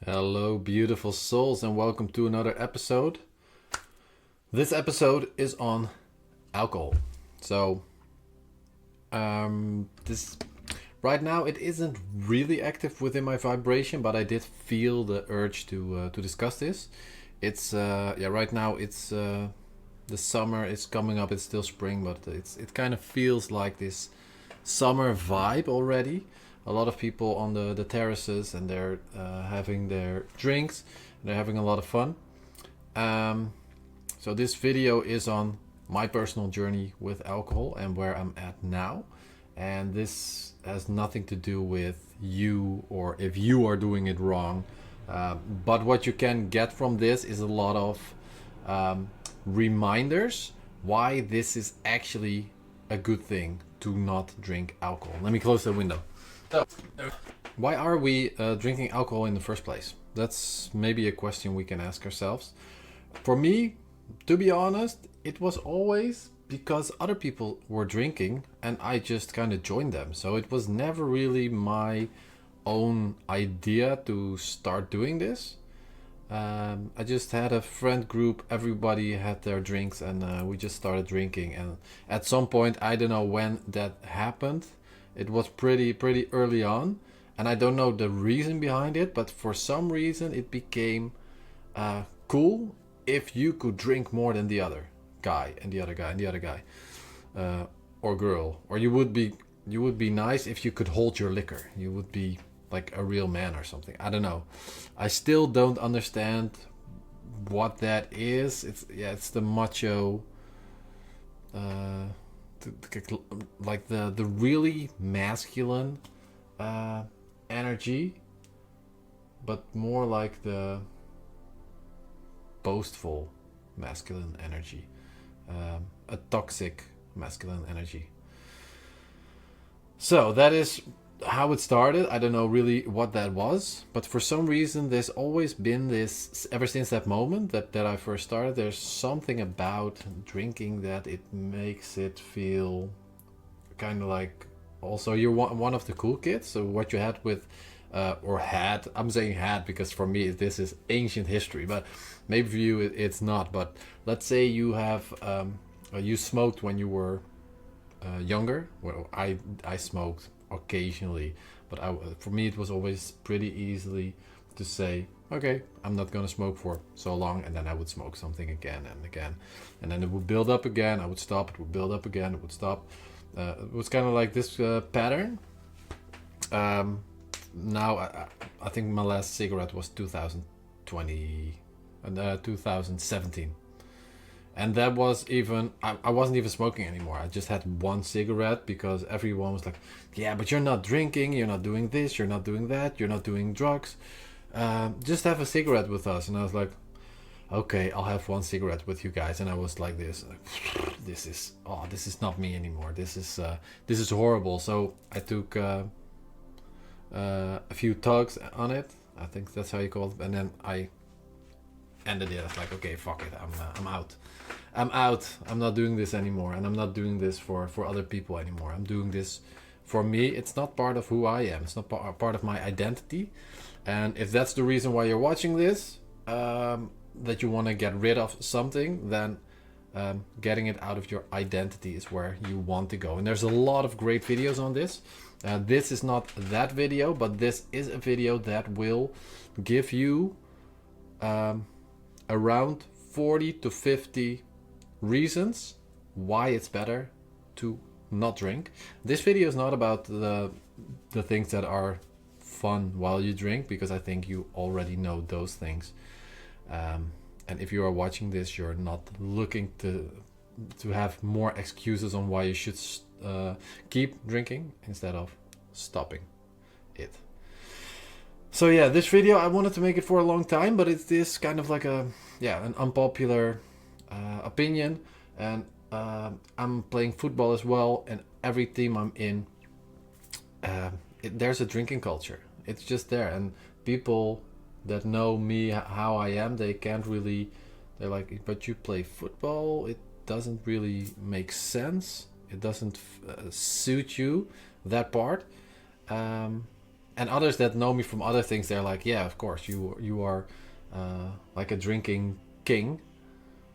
Hello, beautiful souls, and welcome to another episode. This episode is on alcohol. So, this right now it isn't really active within my vibration, but I did feel the urge to discuss this. It's right now it's the summer is coming up. It's still spring, but it kind of feels like this summer vibe already. A lot of people on the terraces, and they're having their drinks. They're having a lot of fun. So this video is on my personal journey with alcohol and where I'm at now. And this has nothing to do with you or if you are doing it wrong. But what you can get from this is a lot of reminders why this is actually a good thing to not drink alcohol. Let me close the window. So, why are we drinking alcohol in the first place? That's maybe a question we can ask ourselves. For me, to be honest, it was always because other people were drinking and I just kind of joined them. So it was never really my own idea to start doing this. I just had a friend group, everybody had their drinks, and we just started drinking. And at some point, I don't know when that happened. It was pretty early on, and I don't know the reason behind it, but for some reason it became cool if you could drink more than the other guy and the other guy and the other guy, or girl, or you would be nice if you could hold your liquor. You would be like a real man or something. I don't know. I still don't understand what that is. It's the macho. Like the really masculine energy, but more like the boastful masculine energy, a toxic masculine energy. So that is how it started. I don't know really what that was, but for some reason there's always been this, ever since that moment that I first started. There's something about drinking that it makes it feel kind of like, also you're one of the cool kids. So what you had with or had, I'm saying had because for me this is ancient history, but maybe for you it's not. But let's say you have you smoked when you were younger. Well, I smoked occasionally, but for me it was always pretty easily to say, okay, I'm not gonna smoke for so long, and then I would smoke something again and again, and then it would build up again. I would stop. It would build up again. It would stop. It was kind of like this pattern. Now I think my last cigarette was 2020 and 2017. And that was even, I wasn't even smoking anymore. I just had one cigarette because everyone was like, yeah, but you're not drinking, you're not doing this, you're not doing that, you're not doing drugs. Just have a cigarette with us. And I was like, okay, I'll have one cigarette with you guys. And I was like this is not me anymore. This is horrible. So I took a few tugs on it. I think that's how you call it. And then I ended it. I was like, okay, fuck it, I'm out. I'm not doing this anymore, and I'm not doing this for other people anymore. I'm doing this for me. It's not part of who I am. It's not part of my identity. And if that's the reason why you're watching this, that you want to get rid of something, then getting it out of your identity is where you want to go. And there's a lot of great videos on this. This is not that video, but this is a video that will give you around 40 to 50 reasons why it's better to not drink. This video is not about the things that are fun while you drink, because I think you already know those things. And if you are watching this, you're not looking to have more excuses on why you should keep drinking instead of stopping it. So yeah, this video, I wanted to make it for a long time, but it's this kind of like an unpopular opinion. And I'm playing football as well, and every team I'm in, there's a drinking culture. It's just there, and people that know me, how I am, they can't really, they're like, but you play football, it doesn't really make sense, it doesn't suit you, that part. and others that know me from other things, they're like, yeah, of course, you are like a drinking king,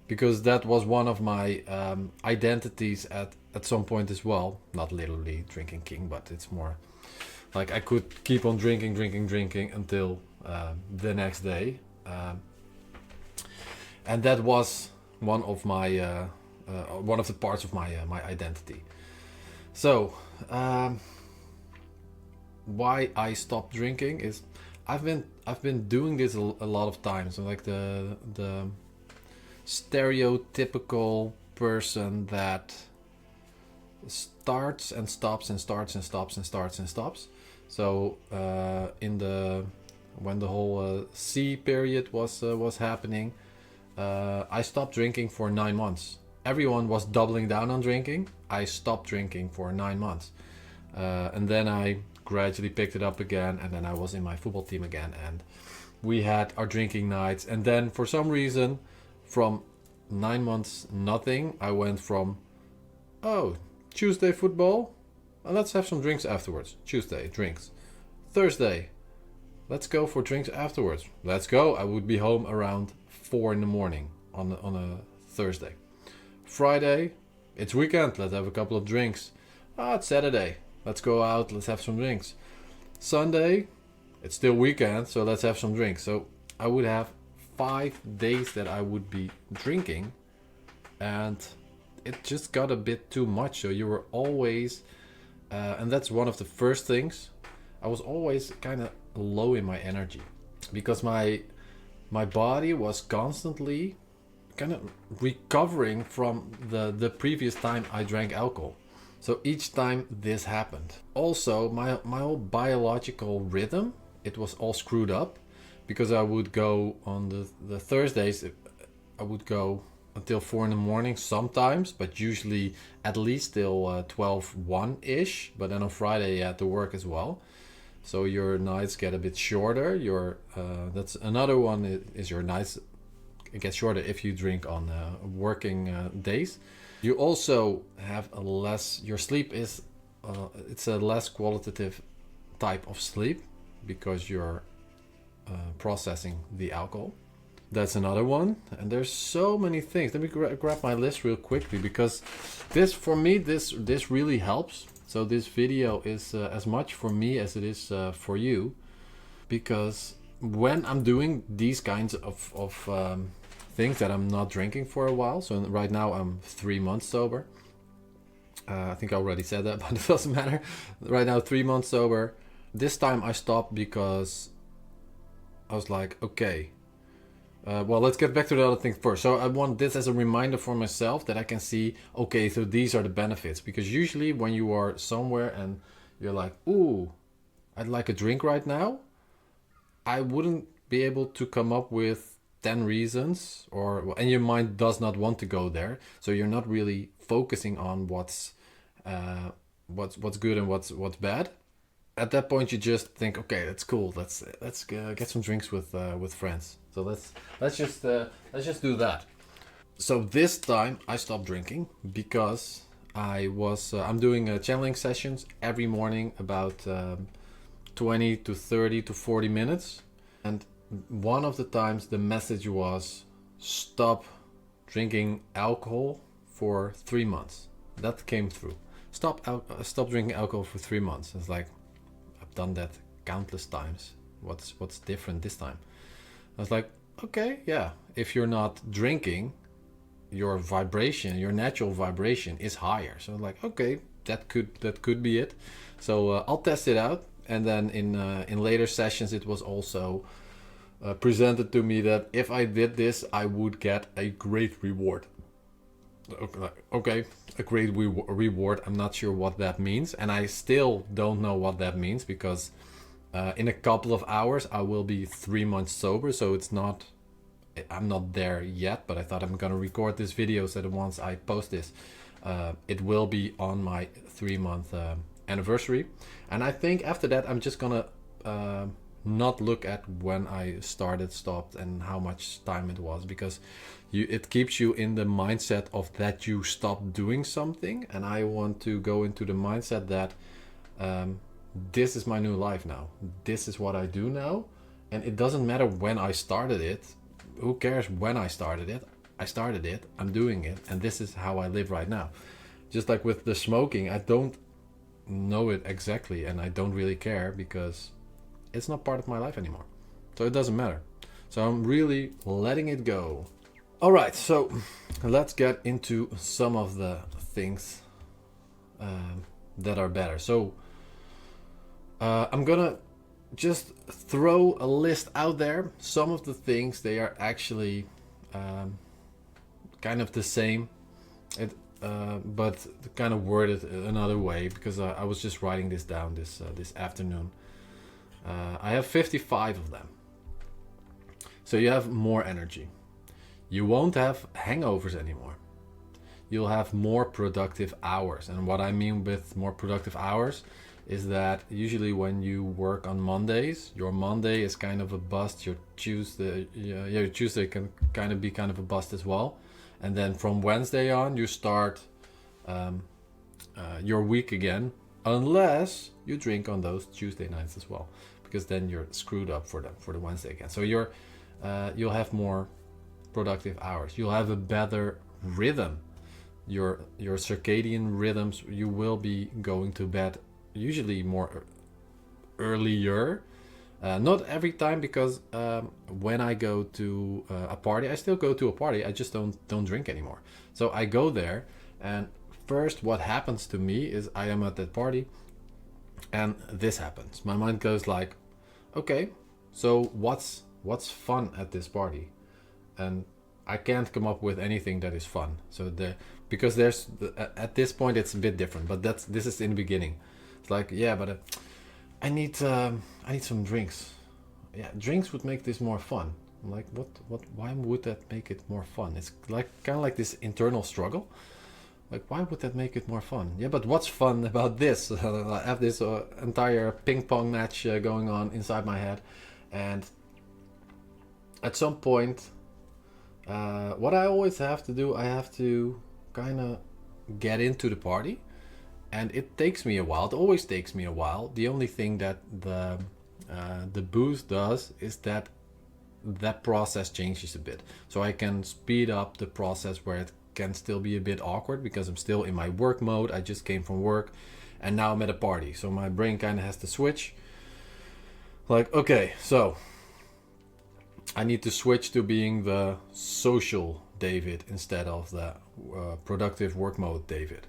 because that was one of my identities at some point as well. Not literally drinking king, but it's more like I could keep on drinking until the next day, and that was one of my one of the parts of my identity. So why I stopped drinking is I've been doing this a lot of times. So like the stereotypical person that starts and stops and starts and stops and starts and stops. So in the when the whole C period was happening, I stopped drinking for 9 months. Everyone was doubling down on drinking. I stopped drinking for 9 months, and then I gradually picked it up again. And then I was in my football team again, and we had our drinking nights. And then for some reason, from 9 months nothing, I went from, oh, Tuesday football, and let's have some drinks afterwards. Tuesday drinks. Thursday, let's go for drinks afterwards. Let's go. I would be home around 4 in the morning on a Thursday. Friday, it's weekend. Let's have a couple of drinks. Ah, it's Saturday. Let's go out. Let's have some drinks. Sunday, it's still weekend, so let's have some drinks. So I would have 5 days that I would be drinking, and it just got a bit too much. So you were always, and that's one of the first things. I was always kind of low in my energy because my body was constantly kind of recovering from the previous time I drank alcohol. So each time this happened. Also, my whole biological rhythm, it was all screwed up because I would go on the Thursdays, I would go until 4 in the morning sometimes, but usually at least till 12, 1-ish. But then on Friday you had to work as well. So your nights get a bit shorter. That's another one is your nights get shorter if you drink on working days. You also have your sleep is it's a less qualitative type of sleep because you're processing the alcohol. That's another one. And there's so many things. Let me grab my list real quickly, because this, for me, this really helps. So this video is as much for me as it is for you, because when I'm doing these kinds of things that I'm not drinking for a while, so right now I'm 3 months sober. I think I already said that, but it doesn't matter. Right now, 3 months sober. This time I stopped because I was like, okay, well, let's get back to the other thing first. So I want this as a reminder for myself that I can see, okay, so these are the benefits. Because usually when you are somewhere and you're like, ooh, I'd like a drink right now, I wouldn't be able to come up with 10 reasons, and your mind does not want to go there. So you're not really focusing on what's good and what's bad. At that point, you just think, okay, that's cool. Let's get some drinks with friends. So let's just do that. So this time I stopped drinking because I'm doing channeling sessions every morning, about 20 to 30 to 40 minutes, and one of the times the message was stop drinking alcohol for 3 months. That came through. Stop drinking alcohol for 3 months. It's like, I've done that countless times. What's different this time? I was like, okay, yeah. If you're not drinking, your natural vibration is higher. So like, okay, that could be it. So I'll test it out. And then in later sessions, it was also presented to me that if I did this, I would get a great reward. Okay, a great reward. I'm not sure what that means, and I still don't know what that means, because in a couple of hours I will be 3 months sober. So I'm not there yet, but I thought I'm gonna record this video so that once I post this, it will be on my 3-month anniversary. And I think after that I'm just gonna not look at when I stopped, and how much time it was, because it keeps you in the mindset of that you stopped doing something, and I want to go into the mindset that this is my new life now. This is what I do now. And it doesn't matter when I started it. Who cares when I started it? I started it, I'm doing it, and this is how I live right now. Just like with the smoking, I don't know it exactly and I don't really care because it's not part of my life anymore. So it doesn't matter. So I'm really letting it go. All right, so let's get into some of the things that are better. So I'm gonna just throw a list out there. Some of the things they are actually kind of the same, but kind of worded another way because I was just writing this down this afternoon. I have 55 of them. So you have more energy. You won't have hangovers anymore. You'll have more productive hours. And what I mean with more productive hours is that usually when you work on Mondays, your Monday is kind of a bust. Your Tuesday, your Tuesday can kind of be kind of a bust as well. And then from Wednesday on, you start your week again, unless you drink on those Tuesday nights as well, because then you're screwed up for the Wednesday again. So you'll have more productive hours. You'll have a better rhythm. Your circadian rhythms. You will be going to bed usually more earlier. Not every time, because when I go to a party, I still go to a party. I just don't drink anymore. So I go there, and first what happens to me is I am at that party, and this happens. My mind goes like, okay, so what's fun at this party? And I can't come up with anything that is fun. So because there's at this point it's a bit different, but this is in the beginning. It's like, yeah, but I need some drinks. Yeah, drinks would make this more fun. I'm like, what? Why would that make it more fun? It's like kind of like this internal struggle. Like, why would that make it more fun? Yeah, but what's fun about this? I have this entire ping pong match going on inside my head, and at some point, what I always have to do, I have to kind of get into the party, and it takes me a while. It always takes me a while. The only thing that the booze does is that process changes a bit, so I can speed up the process where it can still be a bit awkward because I'm still in my work mode. I just came from work, and now I'm at a party, so my brain kind of has to switch. Like, okay, so I need to switch to being the social David instead of the productive work mode David.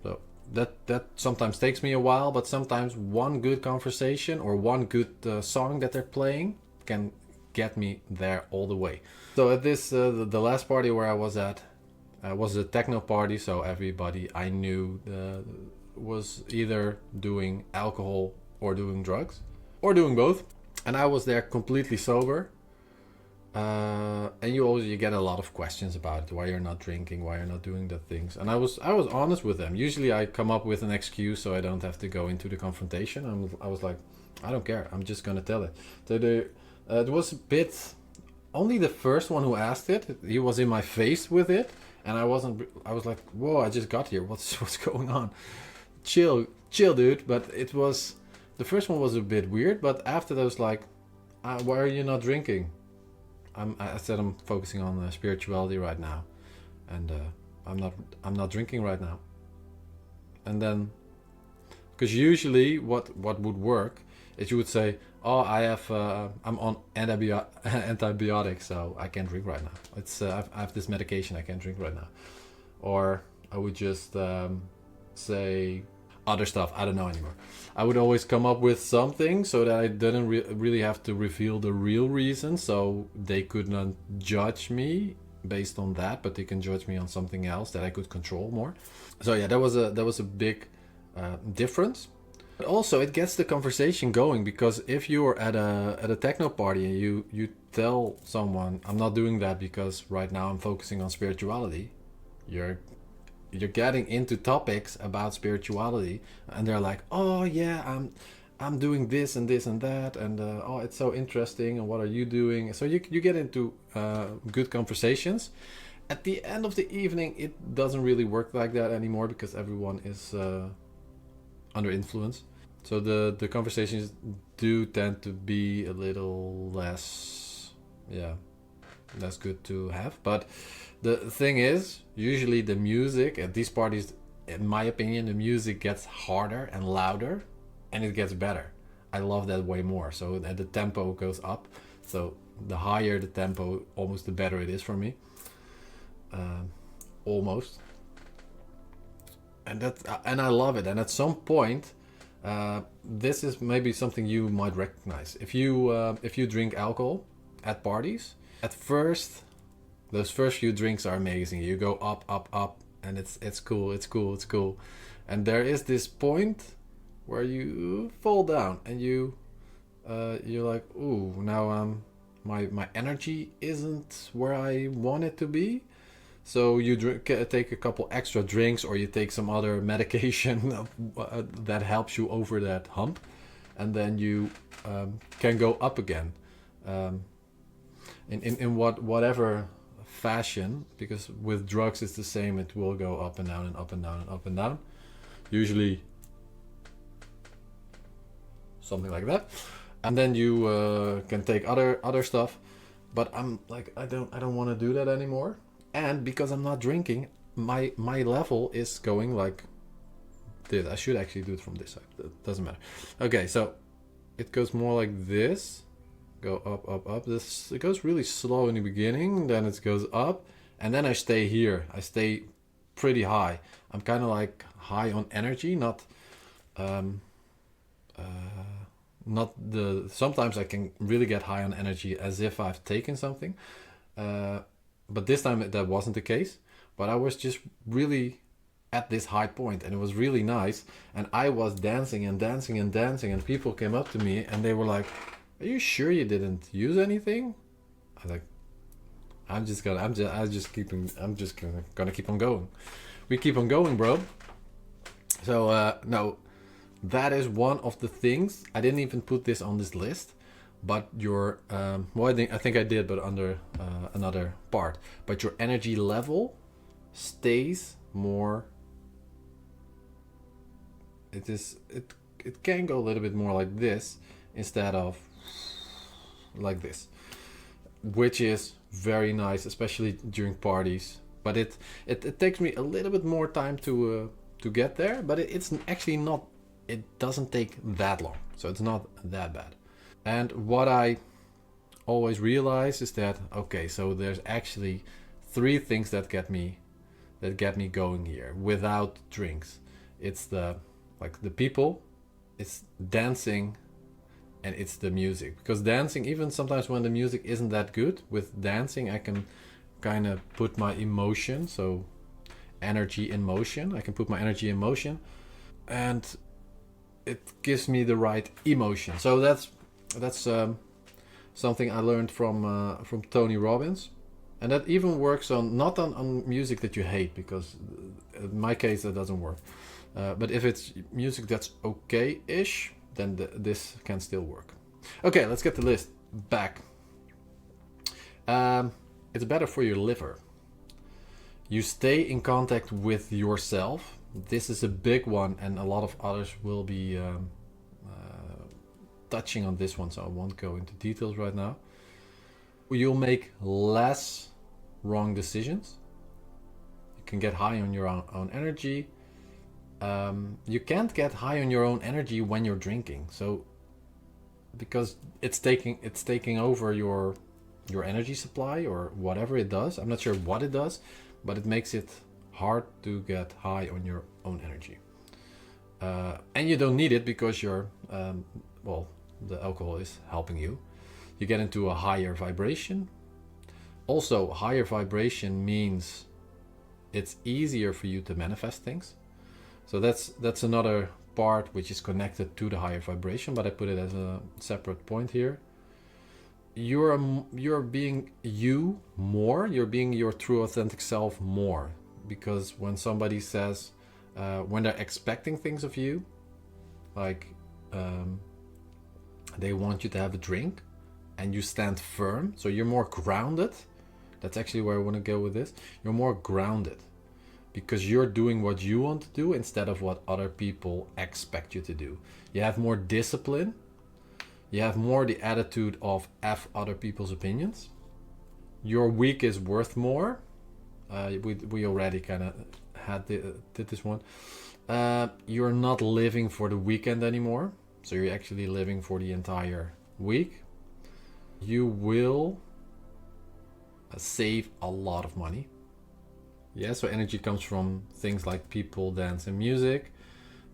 So that sometimes takes me a while, but sometimes one good conversation or one good song that they're playing can get me there all the way. So at this the last party where I was at was a techno party, so everybody I knew was either doing alcohol or doing drugs or doing both, and I was there completely sober. And you get a lot of questions about why you're not drinking, why you're not doing the things. And I was honest with them. Usually I come up with an excuse so I don't have to go into the confrontation. I was like, I don't care. I'm just gonna tell it. So it was a bit. Only the first one who asked it, he was in my face with it, and I wasn't. I was like, whoa! I just got here. What's going on? Chill, dude. But it was the first one was a bit weird. But after that was like, why are you not drinking? I said I'm focusing on spirituality right now, and I'm not drinking right now. And then, because usually what would work is you would say, oh, I'm on antibiotics, so I can't drink right now. I have this medication, I can't drink right now. Or I would just say other stuff. I don't know anymore. I would always come up with something so that I didn't really have to reveal the real reason, so they could not judge me based on that, but they can judge me on something else that I could control more. So yeah, that was a big difference. But also, it gets the conversation going, because if you're at a techno party and you tell someone, I'm not doing that because right now I'm focusing on spirituality, you're getting into topics about spirituality, and they're like, oh yeah, I'm doing this and this and that, and oh, it's so interesting, and what are you doing? So you get into good conversations. At the end of the evening, it doesn't really work like that anymore because everyone is under influence. So the conversations do tend to be a little less, yeah, less good to have. But the thing is, usually the music at these parties, in my opinion, the music gets harder and louder, and it gets better. I love that way more. So the tempo goes up. So the higher the tempo, almost the better it is for me. Almost. And I love it. And at some point, this is maybe something you might recognize. If you drink alcohol at parties, at first, those first few drinks are amazing. You go up, up, up, and it's cool, it's cool, it's cool. And there is this point where you fall down, and you're like, ooh, now my energy isn't where I want it to be. So you take a couple extra drinks, or you take some other medication that helps you over that hump, and then you can go up again, in whatever fashion. Because with drugs it's the same; it will go up and down and up and down and up and down. Usually something like that, and then you can take other stuff. But I'm like, I don't want to do that anymore. And because I'm not drinking, my level is going like this. I should actually do it from this side. It doesn't matter. Okay, so it goes more like this. Go up, up, up. It goes really slow in the beginning, then it goes up, and then I stay here. I stay pretty high. I'm kind of like high on energy, not sometimes I can really get high on energy as if I've taken something. But this time that wasn't the case. But I was just really at this high point, and it was really nice. And I was dancing and dancing and dancing, and people came up to me and they were like, "Are you sure you didn't use anything?" I was like, I'm just gonna keep on going. We keep on going, bro. So no, that is one of the things. I didn't even put this on this list, but your well, I think I did, but under another part. But your energy level stays more. It can go a little bit more like this instead of like this, which is very nice, especially during parties. But it takes me a little bit more time to get there, but it's actually not. It doesn't take that long, so it's not that bad. And what I always realize is that, okay, so there's actually 3 things that get me going here without drinks. It's the people, it's dancing, and it's the music. Because dancing, even sometimes when the music isn't that good, with dancing I can kind of put my emotion, so energy in motion. I can put my energy in motion, and it gives me the right emotion. So that's something I learned from Tony Robbins, and that even works not on music that you hate, because in my case that doesn't work. But if it's music that's okay-ish, then this can still work. Okay, let's get the list back. It's better for your liver. You stay in contact with yourself. This is a big one, and a lot of others will be touching on this one, so I won't go into details right now. You'll make less wrong decisions. You can get high on your own energy. You can't get high on your own energy when you're drinking, so because it's taking over your energy supply or whatever it does. I'm not sure what it does, but it makes it hard to get high on your own energy. And you don't need it, because you're the alcohol is helping you. You get into a higher vibration. Also, higher vibration means it's easier for you to manifest things. So that's another part which is connected to the higher vibration, but I put it as a separate point here. You're being you more. You're being your true authentic self more, because when somebody says, when they're expecting things of you, like they want you to have a drink, and you stand firm, so you're more grounded. That's actually where I want to go with this. You're more grounded. because you're doing what you want to do instead of what other people expect you to do. You have more discipline. You have more the attitude of F other people's opinions. Your week is worth more. We already kind of did this one. You're not living for the weekend anymore. So you're actually living for the entire week. You will save a lot of money. Yeah, so energy comes from things like people, dance, and music.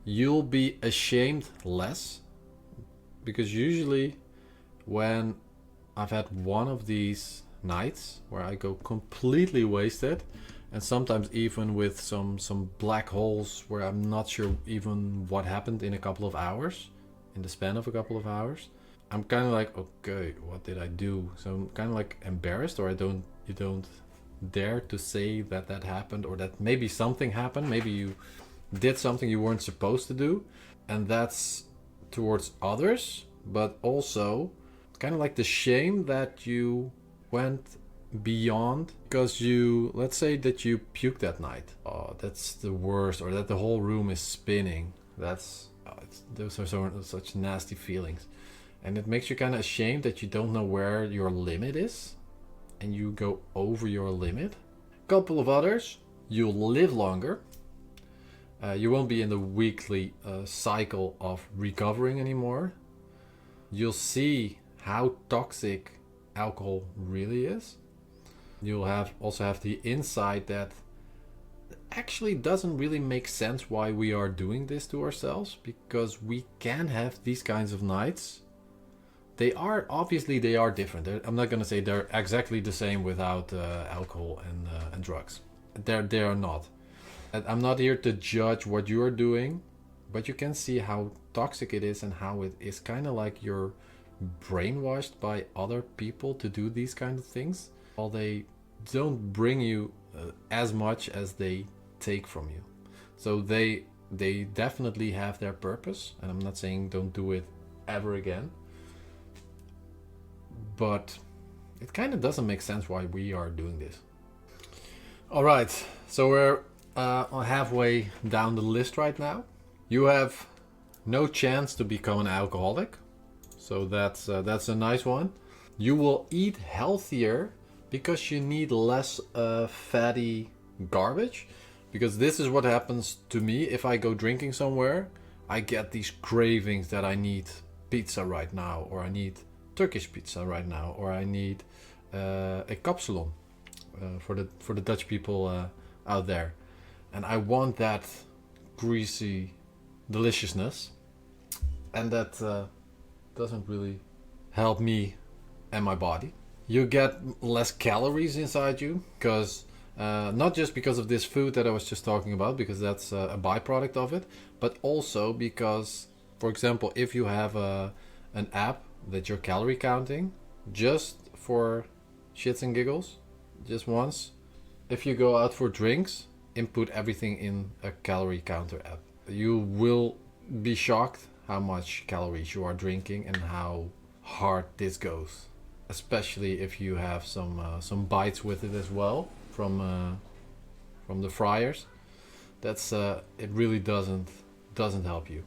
You'll be ashamed less, because usually when I've had one of these nights where I go completely wasted, and sometimes even with some black holes where I'm not sure even what happened in a couple of hours, in the span of a couple of hours, I'm kind of like, okay, what did I do? So I'm kind of like embarrassed, or you don't dare to say that happened, or that maybe something happened, maybe you did something you weren't supposed to do, and that's towards others, but also kind of like the shame that you went beyond because let's say that you puked that night. Oh, that's the worst, or that the whole room is spinning. Those are such nasty feelings, and it makes you kind of ashamed that you don't know where your limit is, and you go over your limit. Couple of others, you'll live longer. You won't be in the weekly cycle of recovering anymore. You'll see how toxic alcohol really is. You'll also have the insight that actually doesn't really make sense why we are doing this to ourselves, because we can have these kinds of nights. They are different. I'm not going to say they're exactly the same without alcohol and drugs. They are not. I'm not here to judge what you're doing, but you can see how toxic it is and how it is kind of like you're brainwashed by other people to do these kind of things. While they don't bring you as much as they take from you. So they definitely have their purpose, and I'm not saying don't do it ever again. But it kind of doesn't make sense why we are doing this. All right, so we're halfway down the list right now. You have no chance to become an alcoholic, so that's a nice one. You will eat healthier because you need less fatty garbage, because this is what happens to me if I go drinking somewhere. I get these cravings that I need pizza right now, or I need Turkish pizza right now, or I need a kapsalon for the Dutch people out there, and I want that greasy deliciousness, and that doesn't really help me and my body. You get less calories inside you, because not just because of this food that I was just talking about, because that's a byproduct of it, but also because, for example, if you have an app that you're calorie counting, just for shits and giggles, just once, if you go out for drinks, input everything in a calorie counter app. You will be shocked how much calories you are drinking and how hard this goes, especially if you have some bites with it as well from the fryers. That's it really doesn't help you.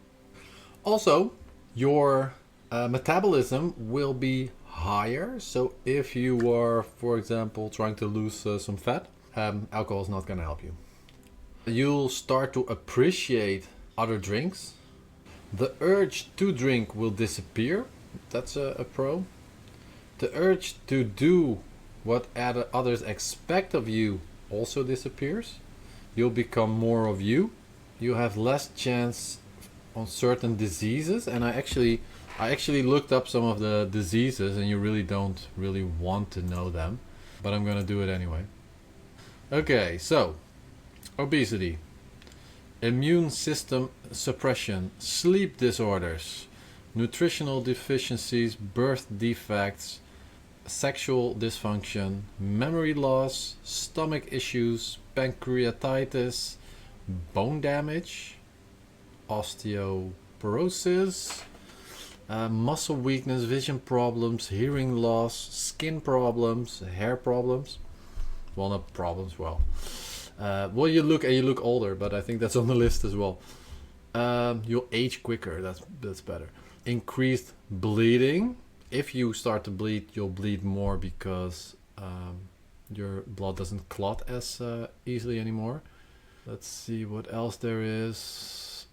Also, your metabolism will be higher. So if you are, for example, trying to lose some fat, alcohol is not going to help you. You'll start to appreciate other drinks. The urge to drink will disappear. That's a pro. The urge to do what others expect of you also disappears. You'll become more of you. You have less chance on certain diseases, and I actually looked up some of the diseases, and you really don't really want to know them, but I'm gonna do it anyway. Okay, so obesity, immune system suppression, sleep disorders, nutritional deficiencies, birth defects, sexual dysfunction, memory loss, stomach issues, pancreatitis, bone damage, osteoporosis, muscle weakness, vision problems, hearing loss, skin problems, hair problems, well, not problems, well, Well, you look older, but I think that's on the list as well. You'll age quicker. That's better. Increased bleeding. If you start to bleed, you'll bleed more because your blood doesn't clot as easily anymore. Let's see what else there is.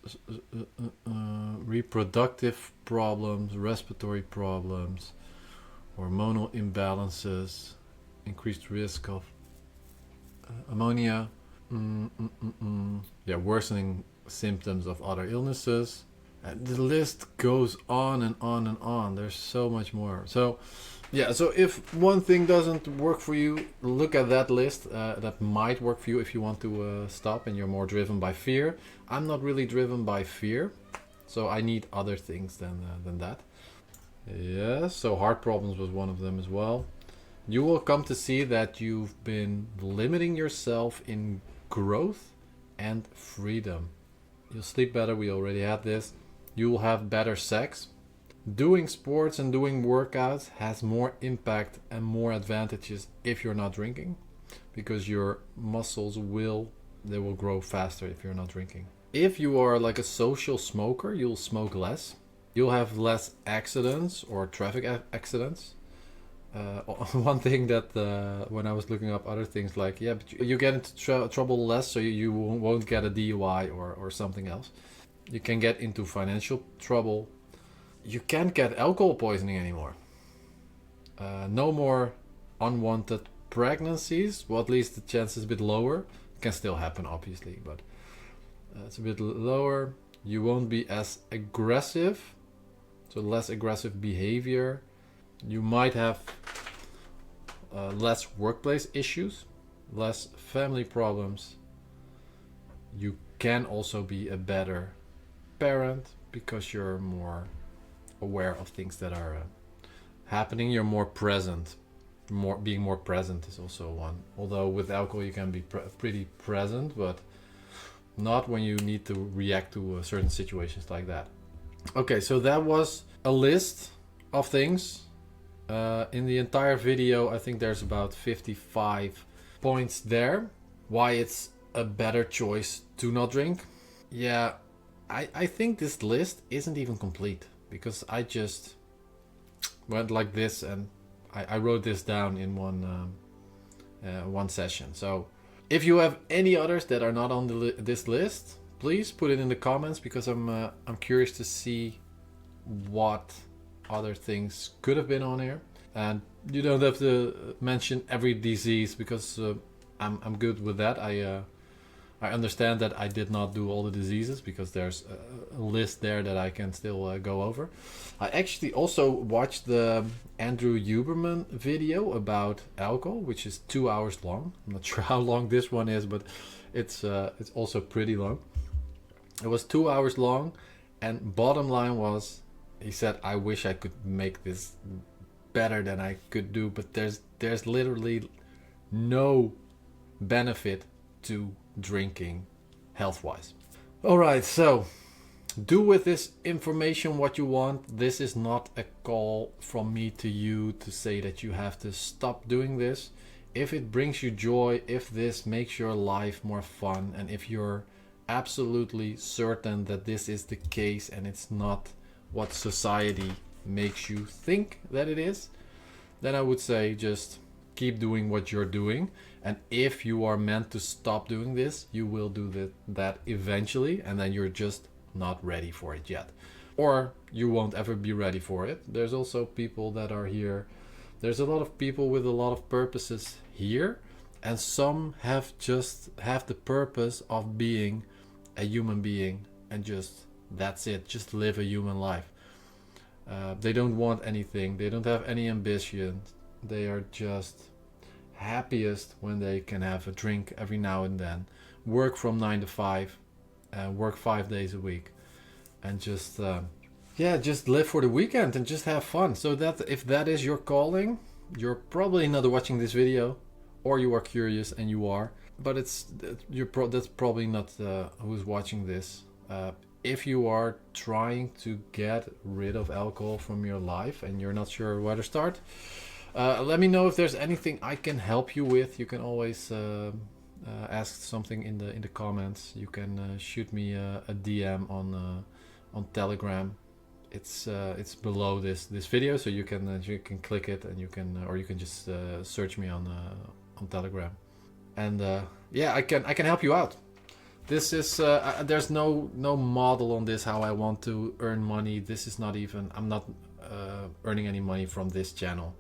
Reproductive problems, respiratory problems, hormonal imbalances, increased risk of ammonia. Yeah, worsening symptoms of other illnesses. And the list goes on and on and on. There's so much more. So, yeah, so if one thing doesn't work for you, look at that list. That might work for you if you want to stop and you're more driven by fear. I'm not really driven by fear, so I need other things than that. Yes, so heart problems was one of them as well. You will come to see that you've been limiting yourself in growth and freedom. You'll sleep better, we already had this. You will have better sex. Doing sports and doing workouts has more impact and more advantages if you're not drinking, because your muscles will grow faster if you're not drinking. If you are like a social smoker, you'll smoke less. You'll have less accidents or traffic accidents. One thing that when I was looking up other things, like, yeah, but you get into trouble less, so you won't get a DUI or something else. You can get into financial trouble. You can't get alcohol poisoning anymore. No more unwanted pregnancies. Well, at least the chance is a bit lower. It can still happen, obviously, but it's a bit lower. You won't be as aggressive, so less aggressive behavior. You might have less workplace issues, less family problems. You can also be a better parent because you're more aware of things that are happening. You're more present. Being more present is also one. Although with alcohol you can be pretty present, but not when you need to react to certain situations like that. Okay, so that was a list of things. In the entire video, I think there's about 55 points there. Why it's a better choice to not drink. Yeah, I think this list isn't even complete, because I just went like this and I wrote this down in one session. So if you have any others that are not on this list, please put it in the comments, because I'm curious to see what other things could have been on here. And you don't have to mention every disease, because I'm good with that. I understand that I did not do all the diseases, because there's a list there that I can still go over. I actually also watched the Andrew Huberman video about alcohol, which is 2 hours long. I'm not sure how long this one is, but it's also pretty long. It was 2 hours long, and bottom line was, he said, I wish I could make this better than I could do, but there's literally no benefit to drinking health-wise. Alright, so do with this information what you want. This is not a call from me to you to say that you have to stop doing this. If it brings you joy, if this makes your life more fun, and if you're absolutely certain that this is the case and it's not what society makes you think that it is, then I would say just keep doing what you're doing. And if you are meant to stop doing this, you will do that eventually, and then you're just not ready for it yet, or you won't ever be ready for it. There's also people that are here. There's a lot of people with a lot of purposes here, and some have the purpose of being a human being, and just that's it, just live a human life. They don't want anything, they don't have any ambition, they are just happiest when they can have a drink every now and then, work from 9 to 5, work 5 days a week, and just live for the weekend and just have fun. So that if that is your calling, you're probably not watching this video, or you are curious, and you are, but that's probably not who's watching this. If you are trying to get rid of alcohol from your life and you're not sure where to start, let me know if there's anything I can help you with. You can always ask something in the comments, you can shoot me a DM on Telegram. It's below this video, so you can click it, and you can just search me on Telegram. And yeah, I can help you out. This is there's no model on this how I want to earn money. This is not even, I'm not earning any money from this channel.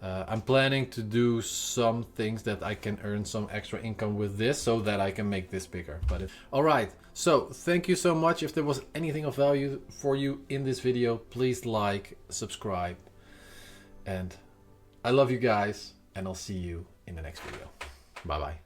I'm planning to do some things that I can earn some extra income with this, so that I can make this bigger. But all right, so thank you so much. If there was anything of value for you in this video, please like, subscribe, and I love you guys, and I'll see you in the next video. Bye bye.